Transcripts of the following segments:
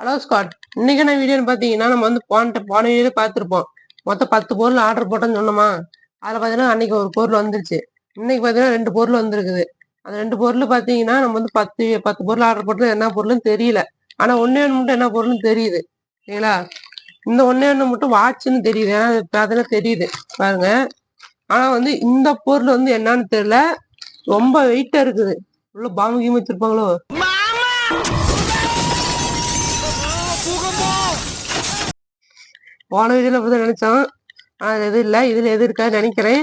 Hello Scott, இன்னைக்கு என்ன வீடியோன்னு பார்த்தீங்கன்னா நம்ம வந்து போன வீடியோ பார்த்துருப்போம். மொத்தம் 10 பொருள் ஆர்டர் போட்டோன்னு சொன்னோமா. அதில் பார்த்தீங்கன்னா அன்னைக்கு ஒரு பொருள் வந்துருச்சு. இன்னைக்கு பார்த்தீங்கன்னா 2 பொருள் வந்துருக்குது. அந்த 2 பொருள் பார்த்தீங்கன்னா நம்ம வந்து 10 பொருள் ஆர்டர் போட்டது என்ன பொருள்னு தெரியல. ஆனால் ஒன்று மட்டும் என்ன பொருள்னு தெரியுது. சரிங்களா? இந்த ஒன்று மட்டும் வாட்ச்னு தெரியுது. ஏன்னா பார்த்தீங்கன்னா தெரியுது பாருங்க. ஆனால் வந்து இந்த பொருள் வந்து என்னன்னு தெரியல. ரொம்ப வெயிட்டாக இருக்குது. உள்ள பாம்பு கீமு வச்சிருப்பாங்களோ. போன வீடியோல அப்படிதான் நினைச்சோம். ஆனால் எதுவும் இல்லை. இதில் எது இருக்காது நினைக்கிறேன்.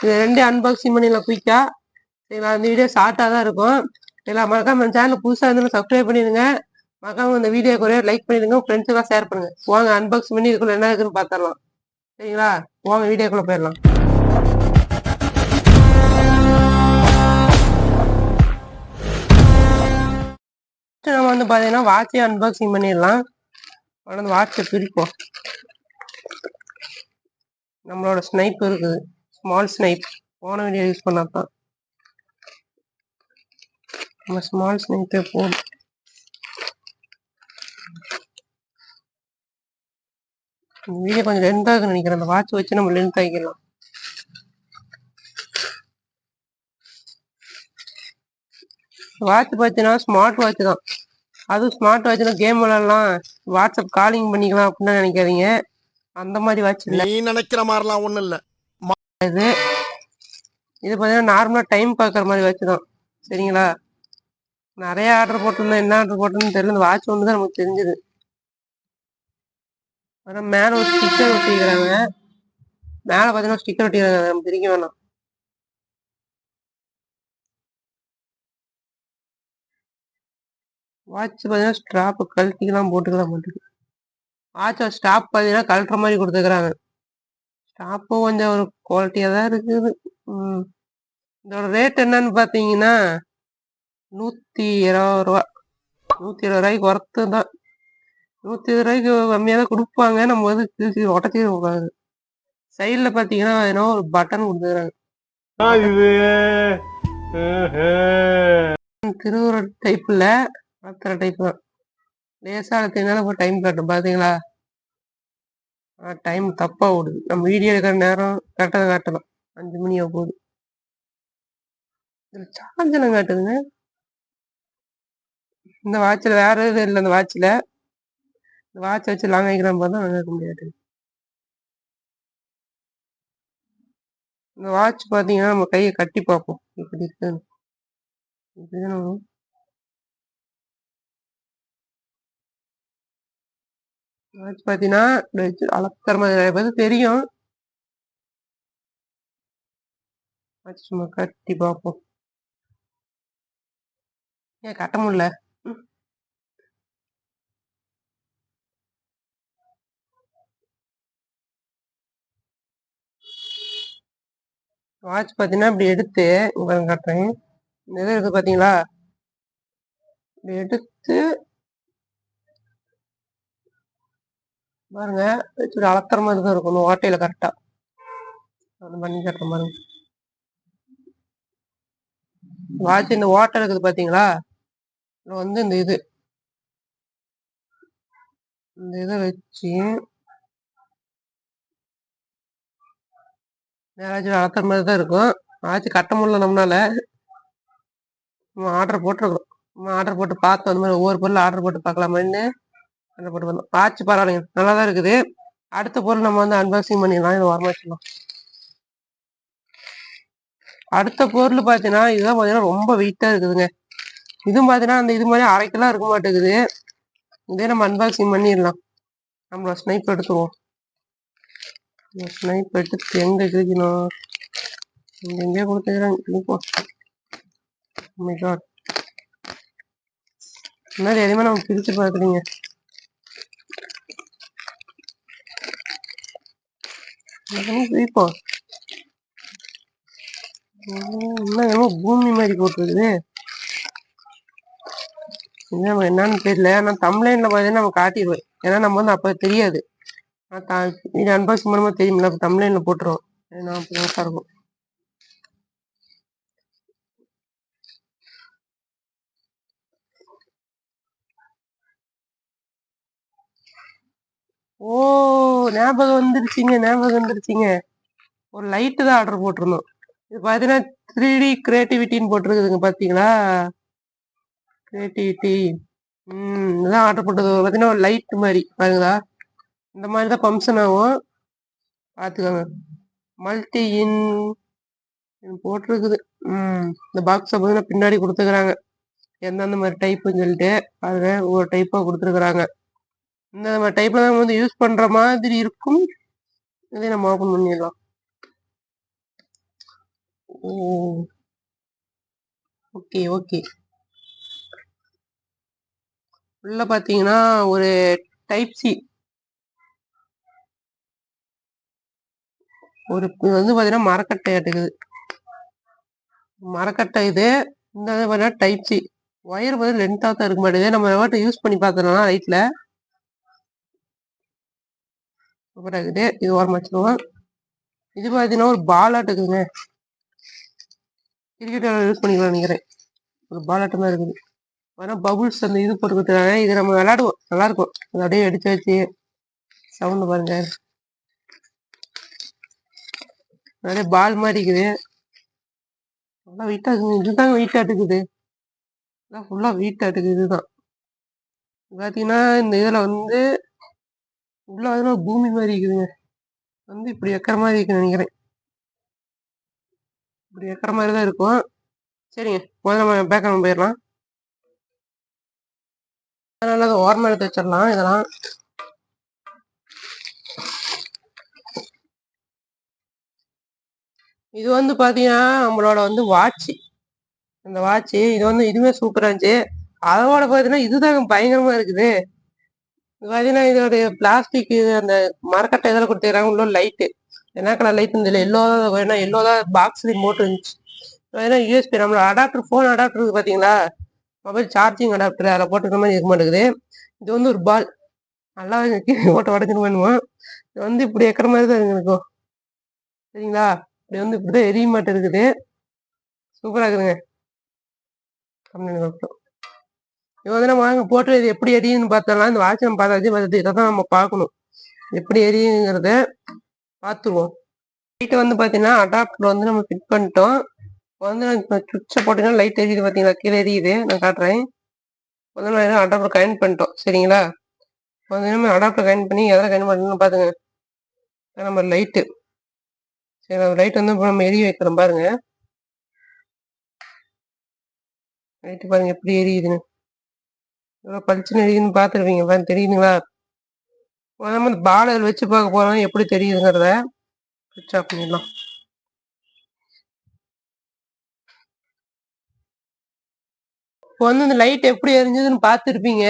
இது 2 அன்பாக்சிங் பண்ணிடலாம் குயிக்கா. சரிங்களா? அந்த வீடியோ ஷார்ட்டாக தான் இருக்கும். சரிங்களா? மறக்காம நம்ம சேனல் புதுசாக இருந்தாலும் சப்ஸ்கிரைப் பண்ணிடுங்க. மறக்காம இந்த வீடியோ குறைய லைக் பண்ணிடுங்க. ஃப்ரெண்ட்ஸுக்கெல்லாம் ஷேர் பண்ணுங்க. வாங்க அன்பாக்சிங் பண்ணி இதுக்குள்ள என்ன இருக்குன்னு பார்த்துடலாம். சரிங்களா? வாங்க வீடியோக்குள்ள போயிடலாம். நம்ம வந்து பார்த்தீங்கன்னா வாட்சை அன்பாக்சிங் பண்ணிடலாம். அந்த வாட்சை பிரிப்போம். நம்மளோட ஸ்னைப் இருக்குது, ஸ்மால் ஸ்னைப். போன வீடியோ யூஸ் பண்ணாதான் நம்ம ஸ்மால் ஸ்னைப்பே போதும். வீடியோ கொஞ்சம் லென்த்தாக இருக்குன்னு நினைக்கிறேன். அந்த வாட்ச் வச்சு நம்ம லென்த் ஆகிக்கலாம். வாட்ச் பார்த்தீங்கன்னா ஸ்மார்ட் வாட்ச் தான். அதுவும் ஸ்மார்ட் வாட்ச்னா கேம் விளையாடலாம், வாட்ஸ்அப் காலிங் பண்ணிக்கலாம் அப்படின்னு நினைக்காதீங்க. அந்த மாதிரி வாட்ச் இல்லை. நீ நினைக்கிற மாதிரிலாம் ஒன்றும் இல்லை. இது பார்த்தீங்கன்னா நார்மலாக டைம் பார்க்குற மாதிரி வாட்ச் தான். சரிங்களா? நிறைய ஆர்டர் போட்டிருந்தேன். என்ன ஆர்டர் போட்டோன்னு தெரியல. இந்த வாட்ச் ஒன்று தான் நமக்கு தெரிஞ்சுது. ஆனால் மேலே ஒரு ஸ்டிக்கர் ஒட்டிக்கிறாங்க. மேலே பார்த்தீங்கன்னா ஸ்டிக்கர் ஒட்டிக்கிறாங்க. நம்ம திரிக்க வேணாம். வாட்ச் பார்த்தீங்கன்னா ஸ்ட்ராப்பு கழட்டிக்கலாம், போட்டுக்கலாம் மாட்டேங்குது. வாட்சோட ஸ்டாப் பார்த்தீங்கன்னா கழட்டுற மாதிரி கொடுத்துக்கிறாங்க. ஸ்டாப்பும் கொஞ்சம் ஒரு குவாலிட்டியாக தான் இருக்குது. இதோட ரேட் என்னன்னு பார்த்தீங்கன்னா 120 ரூபா. 120 ரூபாய்க்கு ஒர்த்து தான். 120 ரூபாய்க்கு கம்மியாக தான் கொடுப்பாங்க. நம்ம வந்து திருச்சி உடச்சிருப்பாங்க. சைடில் பார்த்தீங்கன்னா ஏன்னா ஒரு பட்டன் கொடுத்துக்கிறாங்க. திருவுற டைப்பில் அத்தனை டைப் தான். லேசாக அழுத்தினால இப்போ டைம் காட்டும் பார்த்தீங்களா? டைம் தப்பாக ஓடுது. நம்ம வீடியோ எடுக்கிற நேரம் கரெக்டாக காட்டலாம். 5 மணி ஆக போகுது. இதில் சார்ஜ் எல்லாம் காட்டுதுங்க. இந்த வாட்சில் வேற எதுவும் இல்லை. இந்த வாட்சில் இந்த வாட்ச் வச்சு லாங் ஆகிக்கலாம் பார்த்தா லாங் ஆக முடியாது. இந்த வாட்ச் பார்த்தீங்கன்னா நம்ம கையை கட்டி பார்ப்போம் இப்படி இருக்குன்னு. இப்படிதான் வரும். வாட்ச் பார்த்தீங்கன்னா அளக்கிற மாதிரி நிறைய பேர் தெரியும். வாட்ச் சும்மா கட்டி பார்ப்போம். ஏன் கட்ட முடியல? வாட்ச் பார்த்தீங்கன்னா இப்படி எடுத்து உங்களுக்கு காட்டுறேன். இந்த இது இருக்குது பார்த்தீங்களா? இப்படி எடுத்து பாருங்க, வச்சு அளக்கிற மாதிரி தான் இருக்கும். இந்த ஓட்டையில கரெக்டாக அந்த பண்ணி கட்டுற மாதிரி. வாட்ச் இந்த ஓட்டை இருக்குது பார்த்தீங்களா? இதில் வந்து இந்த இதை வச்சு யாராச்சும் அளக்கிற மாதிரி தான் இருக்கும். வாட்ச் கட்ட முடியல நம்மளால. நம்ம ஆர்டர் போட்டிருக்கோம். நம்ம ஆர்டர் போட்டு பார்த்தோம். அந்த மாதிரி ஒவ்வொரு பொருள் ஆர்டர் போட்டு பார்க்கலாமான்னு ஆர்டர் போட்டு வந்தோம். வாட்ச் பரவாயில்லைங்க, நல்லா தான் இருக்குது. அடுத்த பொருள் நம்ம வந்து அன்பாக்சிங் பண்ணிடலாம். இது வரமா வச்சுக்கலாம். அடுத்த பொருள் பார்த்தீங்கன்னா இதுதான் பார்த்தீங்கன்னா ரொம்ப வெயிட்டாக இருக்குதுங்க. இதுவும் பார்த்தீங்கன்னா அந்த இது மாதிரி அரைக்கெல்லாம் இருக்க மாட்டேங்குது. இதே நம்ம அன்பாக்சிங் பண்ணிடலாம். நம்மளோட ஸ்னைப் எடுத்துருவோம். ஸ்னைப் எடுத்து எங்கே கிழிக்கணும்? எங்கேயோ கொடுத்துக்கிறேன். கிழிப்போம். முன்னாடி எதுவுமே நம்ம பிரித்து பார்க்குறீங்க. பிரிப்போம். இன்னும் என்னமோ பூமி மாதிரி போட்டுருக்குது. நம்ம என்னன்னு தெரியல. ஆனால் தம்ப்லைன்ல பார்த்தீங்கன்னா நம்ம காட்டிடுவேன். ஏன்னா நம்ம வந்து அப்போ தெரியாது. இது அன்பாக்சிங் பண்ணும்போது தெரியுமில்ல, அப்போ தம்ப்லைன்ல போட்டுருவோம். ஏன்னா அப்போ இருக்கும். ஓ, ஞாபகம் வந்துருச்சுங்க. ஒரு லைட்டு தான் ஆர்டர் போட்டிருந்தோம். இது பார்த்தீங்கன்னா 3D கிரியேட்டிவிட்டின்னு போட்டிருக்குதுங்க, பார்த்தீங்களா? கிரியேட்டிவிட்டி. இதுதான் ஆர்டர் போட்டது. பார்த்தீங்கன்னா ஒரு லைட் மாதிரி பாருங்களா, இந்த மாதிரி தான் ஃபங்க்ஷன் ஆகும். பார்த்துக்கோங்க. மல்டி இன் போட்டிருக்குது. இந்த பாக்ஸை பார்த்தீங்கன்னா பின்னாடி கொடுத்துக்கிறாங்க, எந்தெந்த மாதிரி டைப்புன்னு சொல்லிட்டு. பாருங்க, ஒவ்வொரு டைப்பாக கொடுத்துருக்குறாங்க. இந்த மாதிரி டைப்ல தான் வந்து யூஸ் பண்ற மாதிரி இருக்கும். இதை நம்ம ஓப்பன் பண்ணிடலாம். ஓ, ஓகே ஓகே. உள்ள பாத்தீங்கன்னா ஒரு டைப் சி, ஒரு இது வந்து பாத்தீங்கன்னா மரக்கட்டை எடுக்குது, மரக்கட்டை இது. இந்த பாத்தீங்கன்னா டைப் சி. ஒயர் வந்து லென்த்தா தான் இருக்க மாட்டேங்குது. நம்ம எவ்வளோ யூஸ் பண்ணி பார்த்தோம்னா லைட்ல சூப்பராக இருக்குது. இது ஓரமாக வச்சுருவோம். இது பார்த்தீங்கன்னா ஒரு பாலாட்டுக்குதுங்க, கிரிக்கெட் யூஸ் பண்ணிக்கலாம் நினைக்கிறேன். ஒரு பாலாட்டம் தான் இருக்குது. ஆனால் பபுள்ஸ் அந்த இது போட்டுக்கிறதுக்காக இது நம்ம விளையாடுவோம், நல்லா இருக்கும். அது அப்படியே அடிச்சு வச்சு சவுண்டு பாருங்க, நிறைய பால் மாதிரி இருக்குது. நல்லா வெயிட்டா இருக்குது. இதுதாங்க வெயிட்டா இருக்குது, ஃபுல்லா வெயிட்டா இருக்குது. இதுதான் பார்த்தீங்கன்னா இந்த இதில் வந்து உள்ள வந்து பூமி மாதிரி இருக்குதுங்க. வந்து இப்படி வைக்கிற மாதிரி இருக்குன்னு நினைக்கிறேன். இப்படி வைக்கிற மாதிரி தான் இருக்கும். சரிங்க, முதல்ல நம்ம பேக்கப் போயிடலாம். அதனால அதை ஓரமாக எடுத்து வச்சிடலாம். இதெல்லாம் இது வந்து பார்த்தீங்கன்னா நம்மளோட வந்து வாட்ச். அந்த வாட்ச் இது வந்து இதுவுமே சூப்பராக இருந்துச்சு. அதோட பார்த்தீங்கன்னா இதுதாங்க பயங்கரமாக இருக்குது. இது பார்த்தீங்கன்னா இதோடைய பிளாஸ்டிக், இது அந்த மரக்கட்டை இதெல்லாம் கொடுத்துக்கிறாங்க. உள்ள லைட்டு என்ன கலர் லைட் இருந்தது, எல்லோ. வேணா எல்லோ தான் பாக்ஸ் ரிமோட் இருந்துச்சு. யூஎஸ்பி நம்மளோட அடாப்டர், ஃபோன் அடாப்டர் இருக்குது பார்த்தீங்களா, மொபைல் சார்ஜிங் அடாப்டர், அதில் போட்டுக்கிற மாதிரி இருக்க மாட்டேங்குது. இது வந்து ஒரு பால், நல்லா ஓட்ட உடஞ்சிட்டு வேணுமா. இது வந்து இப்படி வைக்கிற மாதிரி தான் இருக்கும், சரிங்களா? இப்படி வந்து இப்படிதான் எரிய மாட்டேன் இருக்குது. சூப்பராக இருக்குதுங்க. இது வந்து நம்ம வாங்க போட்டு இது எப்படி எரியுதுன்னு பார்த்தோம்னா, இந்த வாட்ச் நம்ம பார்த்தாச்சு, இதை தான் நம்ம பார்க்கணும், எப்படி எரியுங்கிறத பார்த்துருவோம். லைட் வந்து பார்த்தீங்கன்னா அடாப்டர் வந்து நம்ம ஃபிட் பண்ணிட்டோம். வந்து சுவிட்சை போட்டீங்கன்னா லைட் எரியுது பார்த்தீங்களா, கீழே எரியுது. நான் காட்டுறேன். முதல்ல அடாப்டர் கனெக்ட் பண்ணிட்டோம், சரிங்களா? வந்து நம்ம அடாப்டர் கனெக்ட் பண்ணி எதில் கனெக்ட் பண்ணணும்னு பார்த்துங்க. நம்ம லைட்டு, சரி, லைட் வந்து இப்போ நம்ம எரிய வைக்கிறோம் பாருங்க. லைட்டு பாருங்க எப்படி எரியுதுன்னு, எவ்வளோ பளிச்சுன்னு எரியுதுன்னு பார்த்துருவீங்க பாருங்க, தெரியுதுங்களா? நம்ம இந்த பால் வச்சு பார்க்க போறோம், எப்படி தெரியுதுங்கிறத. சுவிட்ச் ஆஃப் பண்ணிடலாம். இப்போ வந்து இந்த லைட் எப்படி எரிஞ்சதுன்னு பார்த்துருப்பீங்க.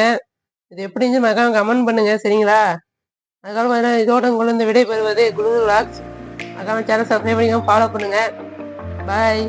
இது எப்படி இருந்துச்சு மறக்காம கமெண்ட் பண்ணுங்க, சரிங்களா? அதுக்காக இதோட உங்களை விடை பெறுவது குரு விலாக்ஸ். மறக்காம சேனல் சப்ஸ்கிரைப் பண்ணிக்கோங்க, ஃபாலோ பண்ணுங்க. பாய்.